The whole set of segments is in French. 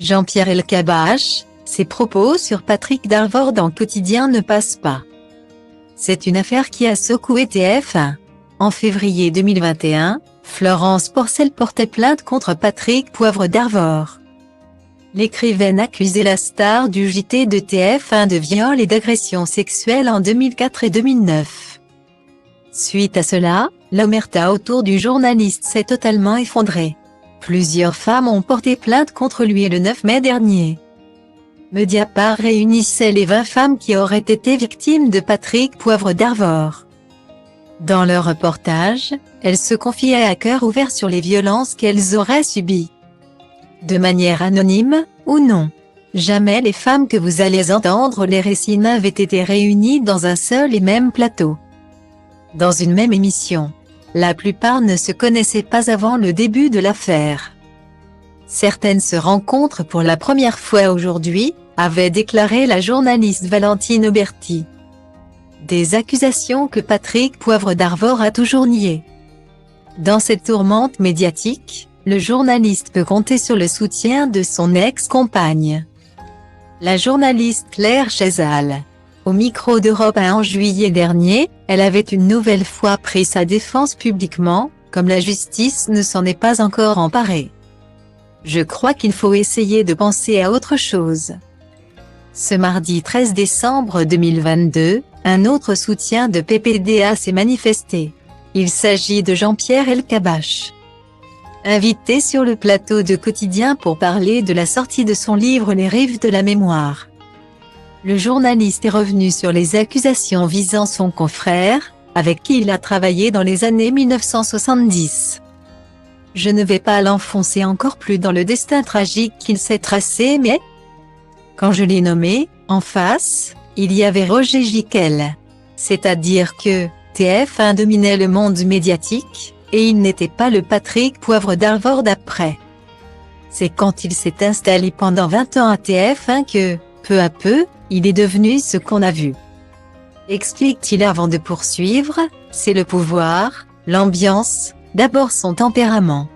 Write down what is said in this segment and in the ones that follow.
Jean-Pierre Elkabbach, ses propos sur Patrick Darvor dans Quotidien ne passent pas. C'est une affaire qui a secoué TF1. En février 2021, Florence Porcel portait plainte contre Patrick Poivre d'Arvor. L'écrivaine accusait la star du JT de TF1 de viol et d'agression sexuelle en 2004 et 2009. Suite à cela, l'omerta autour du journaliste s'est totalement effondrée. Plusieurs femmes ont porté plainte contre lui le 9 mai dernier. Mediapart réunissait les 20 femmes qui auraient été victimes de Patrick Poivre d'Arvor. Dans leur reportage, elles se confiaient à cœur ouvert sur les violences qu'elles auraient subies. De manière anonyme, ou non. Jamais les femmes que vous allez entendre les récits n'avaient été réunies dans un seul et même plateau. Dans une même émission. La plupart ne se connaissaient pas avant le début de l'affaire. Certaines se rencontrent pour la première fois aujourd'hui, avait déclaré la journaliste Valentine Auberti. Des accusations que Patrick Poivre d'Arvor a toujours niées. Dans cette tourmente médiatique, le journaliste peut compter sur le soutien de son ex-compagne. La journaliste Claire Chazal. Au micro d'Europe 1 en juillet dernier, elle avait une nouvelle fois pris sa défense publiquement, comme la justice ne s'en est pas encore emparée. Je crois qu'il faut essayer de penser à autre chose. Ce mardi 13 décembre 2022, un autre soutien de PPDA s'est manifesté. Il s'agit de Jean-Pierre Elkabbach. Invité sur le plateau de Quotidien pour parler de la sortie de son livre Les Rives de la Mémoire. Le journaliste est revenu sur les accusations visant son confrère, avec qui il a travaillé dans les années 1970. Je ne vais pas l'enfoncer encore plus dans le destin tragique qu'il s'est tracé mais, quand je l'ai nommé, en face, il y avait Roger Gicquel. C'est-à-dire que, TF1 dominait le monde médiatique, et il n'était pas le Patrick Poivre d'Arvor d'après. C'est quand il s'est installé pendant 20 ans à TF1 que, peu à peu, il est devenu ce qu'on a vu. Explique-t-il avant de poursuivre, c'est le pouvoir, l'ambiance, d'abord son tempérament.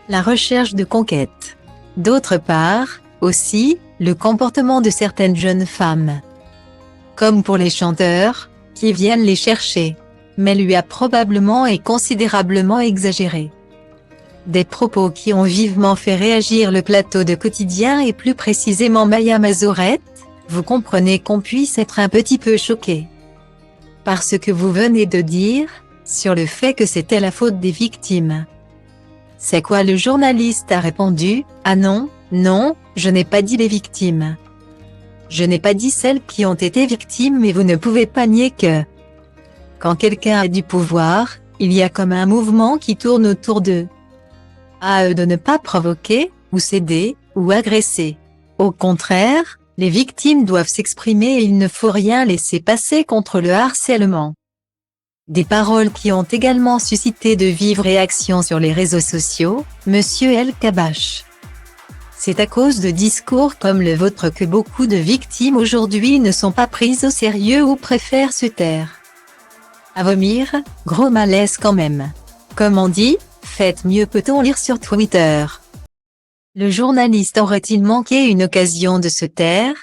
La recherche de conquête. D'autre part, aussi, le comportement de certaines jeunes femmes. Comme pour les chanteurs, qui viennent les chercher. Mais lui a probablement et considérablement exagéré. Des propos qui ont vivement fait réagir le plateau de Quotidien et plus précisément Maya Mazorette. Vous comprenez qu'on puisse être un petit peu choqué. Par ce que vous venez de dire, sur le fait que c'était la faute des victimes. C'est quoi le journaliste a répondu, ah non, non, je n'ai pas dit les victimes. Je n'ai pas dit celles qui ont été victimes mais vous ne pouvez pas nier que, quand quelqu'un a du pouvoir, il y a comme un mouvement qui tourne autour d'eux. À eux de ne pas provoquer, ou céder, ou agresser. Au contraire, les victimes doivent s'exprimer et il ne faut rien laisser passer contre le harcèlement. Des paroles qui ont également suscité de vives réactions sur les réseaux sociaux, Monsieur Elkabbach. C'est à cause de discours comme le vôtre que beaucoup de victimes aujourd'hui ne sont pas prises au sérieux ou préfèrent se taire. À vomir, gros malaise quand même. Comme on dit, faites mieux peut-on lire sur Twitter. Le journaliste aurait-il manqué une occasion de se taire?